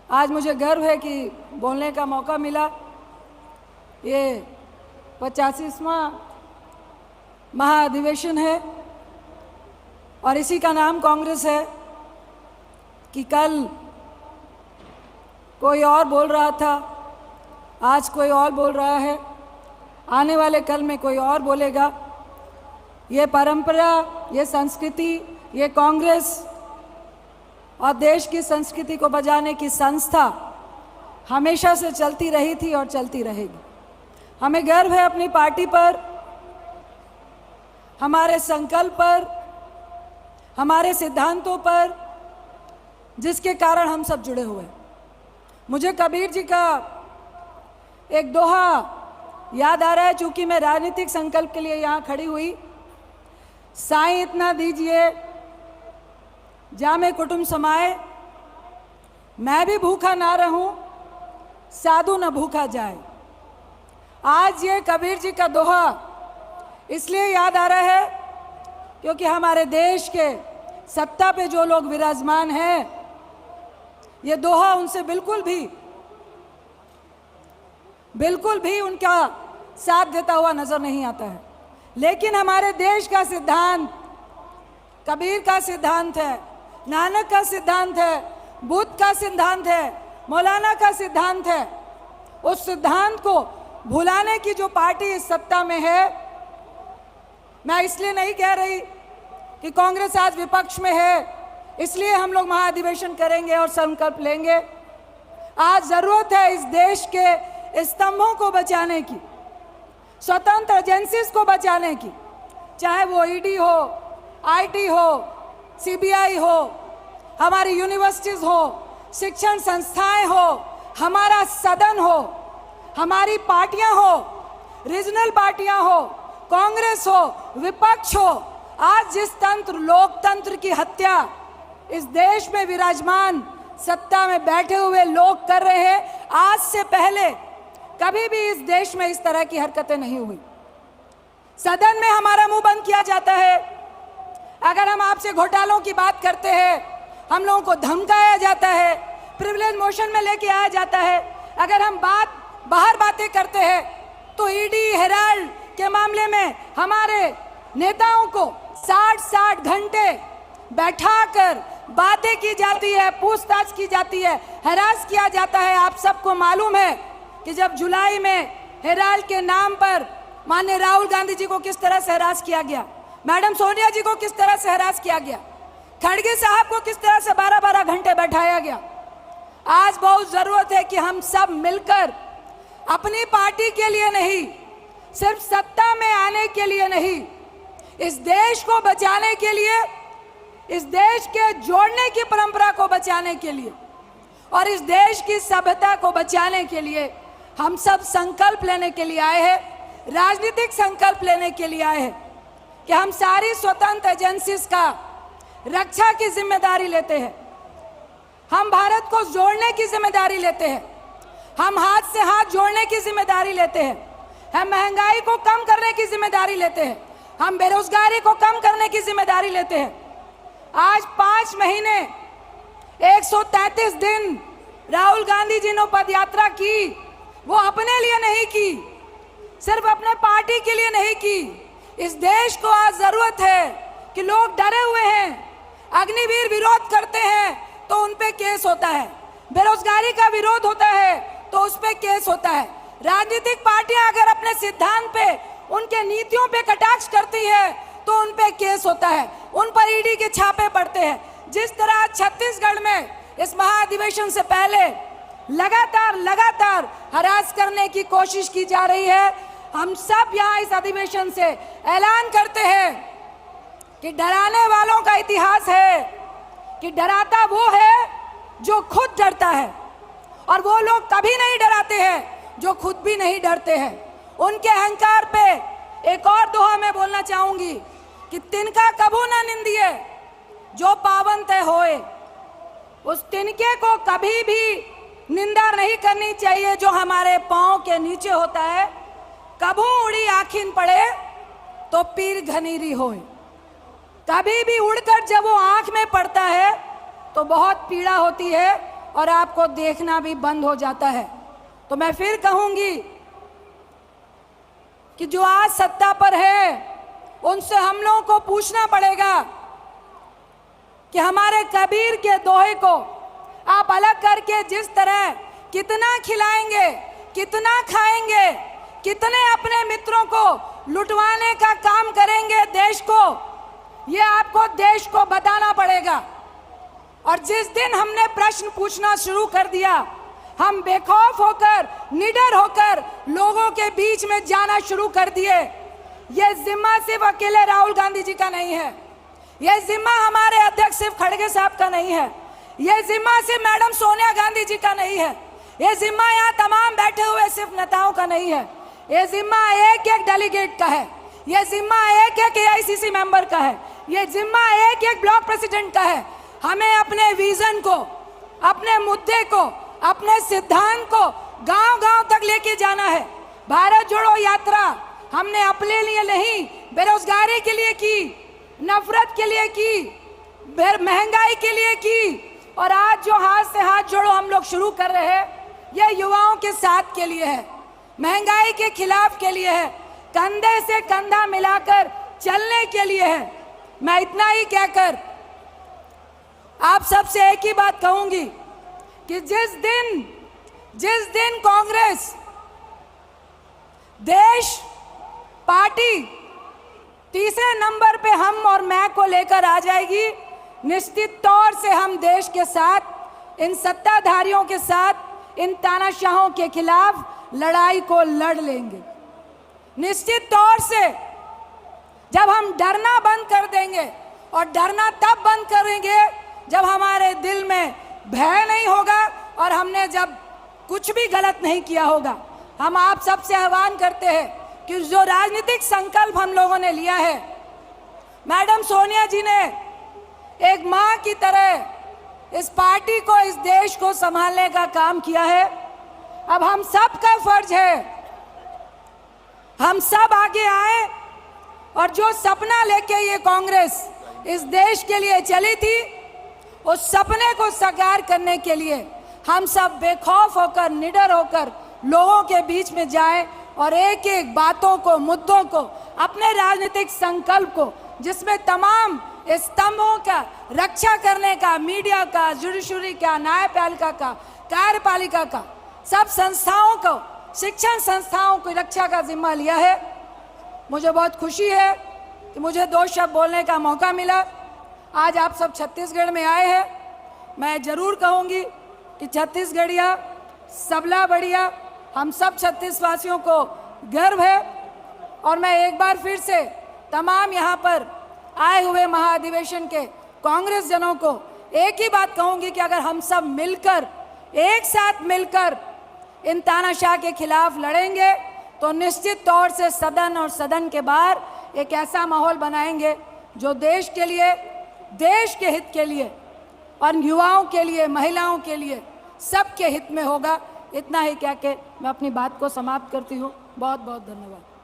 आज मुझे गर्व है कि बोलने का मौका मिला। ये 85वां महाअधिवेशन है और इसी का नाम कांग्रेस है कि कल कोई और बोल रहा था, आज कोई और बोल रहा है, आने वाले कल में कोई और बोलेगा। ये परंपरा, ये संस्कृति, ये कांग्रेस और देश की संस्कृति को बचाने की संस्था हमेशा से चलती रही थी और चलती रहेगी। हमें गर्व है अपनी पार्टी पर, हमारे संकल्प पर, हमारे सिद्धांतों पर, जिसके कारण हम सब जुड़े हुए हैं। मुझे कबीर जी का एक दोहा याद आ रहा है, चूंकि मैं राजनीतिक संकल्प के लिए यहाँ खड़ी हुई। साईं इतना दीजिए जामे कुटुंब समाए, मैं भी भूखा ना रहूं, साधु न भूखा जाए। आज ये कबीर जी का दोहा इसलिए याद आ रहा है क्योंकि हमारे देश के सत्ता पे जो लोग विराजमान हैं, ये दोहा उनसे बिल्कुल भी उनका साथ देता हुआ नजर नहीं आता है। लेकिन हमारे देश का सिद्धांत कबीर का सिद्धांत है, नानक का सिद्धांत है, बुद्ध का सिद्धांत है, मौलाना का सिद्धांत है। उस सिद्धांत को भुलाने की जो पार्टी इस सत्ता में है, मैं इसलिए नहीं कह रही कि कांग्रेस आज विपक्ष में है इसलिए हम लोग महाअधिवेशन करेंगे और संकल्प लेंगे। आज जरूरत है इस देश के स्तंभों को बचाने की, स्वतंत्र एजेंसीज को बचाने की, चाहे वो ईडी हो, आईटी हो, सीबीआई हो, हमारी यूनिवर्सिटीज हो, शिक्षण संस्थाएं हो, हमारा सदन हो, हमारी पार्टियां हो, रीजनल पार्टियां हो, कांग्रेस हो, विपक्ष हो। आज जिस तंत्र, लोकतंत्र की हत्या इस देश में विराजमान सत्ता में बैठे हुए लोग कर रहे हैं, आज से पहले कभी भी इस देश में इस तरह की हरकतें नहीं हुई। सदन में हमारा मुंह बंद किया जाता है, अगर हम आपसे घोटालों की बात करते हैं हम लोगों को धमकाया जाता है, प्रिविलेज मोशन में लेके आया जाता है। अगर हम बाहर बातें करते हैं तो ईडी, हेराल्ड के मामले में हमारे नेताओं को 60 घंटे बैठाकर बातें की जाती है, पूछताछ की जाती है, हरास किया जाता है। आप सबको मालूम है कि जब जुलाई में हेराल्ड के नाम पर माननीय राहुल गांधी जी को किस तरह से हरास किया गया, मैडम सोनिया जी को किस तरह से हरास किया गया, खड़गे साहब को किस तरह से 12-12 घंटे बैठाया गया। आज बहुत जरूरत है कि हम सब मिलकर अपनी पार्टी के लिए नहीं, सिर्फ सत्ता में आने के लिए नहीं, इस देश को बचाने के लिए, इस देश के जोड़ने की परंपरा को बचाने के लिए और इस देश की सभ्यता को बचाने के लिए हम सब संकल्प लेने के लिए आए हैं, राजनीतिक संकल्प लेने के लिए आए हैं कि हम सारी स्वतंत्र एजेंसीज का रक्षा की जिम्मेदारी लेते हैं, हम भारत को जोड़ने की जिम्मेदारी लेते हैं, हम हाथ से हाथ जोड़ने की जिम्मेदारी लेते हैं, हम महंगाई को कम करने की जिम्मेदारी लेते हैं, हम बेरोजगारी को कम करने की जिम्मेदारी लेते हैं। आज 5 महीने 133 दिन राहुल गांधी जी ने पदयात्रा की, वो अपने लिए नहीं की, सिर्फ अपने पार्टी के लिए नहीं की। इस देश को आज जरूरत है कि लोग डरे हुए हैं, अग्निवीर विरोध करते हैं तो उन पे केस होता है, बेरोजगारी का विरोध होता है तो उस पे केस होता है। राजनीतिक पार्टियां अगर अपने सिद्धांत पे, उनके नीतियों पे कटाक्ष करती है तो उन पे केस होता है, उन पर ईडी के छापे पड़ते हैं। जिस तरह छत्तीसगढ़ में इस महाअधिवेशन से पहले लगातार हरास करने की कोशिश की जा रही है, हम सब यहाँ इस अधिवेशन से ऐलान करते हैं कि डराने वालों का इतिहास है कि डराता वो है जो खुद डरता है, और वो लोग कभी नहीं डराते हैं जो खुद भी नहीं डरते हैं। उनके अहंकार पे एक और दोहा मैं बोलना चाहूंगी कि तिनका कभू ना निंदिए जो पावन तय होए। उस तिनके को कभी भी निंदा नहीं करनी चाहिए जो हमारे पांव के नीचे होता है। कभू उड़ी आखिन पड़े तो पीर घनीरी होए। कभी भी उड़कर जब वो आंख में पड़ता है तो बहुत पीड़ा होती है और आपको देखना भी बंद हो जाता है। तो मैं फिर कहूंगी कि जो आज सत्ता पर है उनसे हम लोगों को पूछना पड़ेगा कि हमारे कबीर के दोहे को आप अलग करके जिस तरह कितना खिलाएंगे, कितना खाएंगे, कितने अपने मित्रों को लुटवाने का काम करेंगे देश को, ये आपको देश को बताना पड़ेगा। और जिस दिन हमने प्रश्न पूछना शुरू कर दिया, हम बेखौफ होकर, निडर होकर लोगों के बीच में जाना शुरू कर दिए। ये जिम्मा सिर्फ अकेले राहुल गांधी जी का नहीं है, ये जिम्मा हमारे अध्यक्ष सिर्फ खड़गे साहब का नहीं है, ये जिम्मा सिर्फ मैडम सोनिया गांधी जी का नहीं है, ये जिम्मा यहाँ तमाम बैठे हुए सिर्फ नेताओं का नहीं है, ये जिम्मा एक एक डेलीगेट का है, ये जिम्मा एक एक AICC मेंबर का है, ये जिम्मा एक एक ब्लॉक प्रेसिडेंट का है। हमें अपने विजन को, अपने मुद्दे को, अपने सिद्धांत को गांव-गांव तक लेके जाना है। भारत जोड़ो यात्रा हमने अपने लिए नहीं, बेरोजगारी के लिए की, नफरत के लिए की, महंगाई के लिए की, और आज जो हाथ से हाथ जोड़ो हम लोग शुरू कर रहे हैं, ये युवाओं के साथ के लिए है, महंगाई के खिलाफ के लिए है, कंधे से कंधा मिलाकर चलने के लिए है। मैं इतना ही कहकर आप सबसे एक ही बात कहूंगी कि जिस दिन कांग्रेस देश पार्टी तीसरे नंबर पे हम और मैं को लेकर आ जाएगी, निश्चित तौर से हम देश के साथ, इन सत्ताधारियों के साथ, इन तानाशाहों के खिलाफ लड़ाई को लड़ लेंगे। निश्चित तौर से जब हम डरना बंद कर देंगे, और डरना तब बंद करेंगे जब हमारे दिल में भय नहीं होगा और हमने जब कुछ भी गलत नहीं किया होगा। हम आप सबसे आह्वान करते हैं कि जो राजनीतिक संकल्प हम लोगों ने लिया है, मैडम सोनिया जी ने एक मां की तरह इस पार्टी को, इस देश को संभालने का काम किया है। अब हम सब का फर्ज है, हम सब आगे आए और जो सपना लेके ये कांग्रेस इस देश के लिए चली थी, उस सपने को साकार करने के लिए हम सब बेखौफ होकर, निडर होकर लोगों के बीच में जाएं और एक एक बातों को, मुद्दों को, अपने राजनीतिक संकल्प को, जिसमें तमाम स्तंभों का रक्षा करने का, मीडिया का, जुडिशरी का, न्यायपालिका का, कार्यपालिका का, सब संस्थाओं को, शिक्षण संस्थाओं की रक्षा का जिम्मा लिया है। मुझे बहुत खुशी है कि मुझे 2 शब्द बोलने का मौका मिला। आज आप सब छत्तीसगढ़ में आए हैं। मैं जरूर कहूँगी कि छत्तीसगढ़िया सबला बढ़िया, हम सब छत्तीसवासियों को गर्व है। और मैं एक बार फिर से तमाम यहाँ पर आए हुए महाधिवेशन के कांग्रेस जनों को एक ही बात कहूँगी कि अगर हम सब मिलकर, एक साथ मिलकर इन तानाशाह के खिलाफ लड़ेंगे तो निश्चित तौर से सदन और सदन के बाहर एक ऐसा माहौल बनाएंगे जो देश के लिए, देश के हित के लिए और युवाओं के लिए, महिलाओं के लिए, सबके हित में होगा। इतना ही कह के मैं अपनी बात को समाप्त करती हूँ। बहुत बहुत धन्यवाद।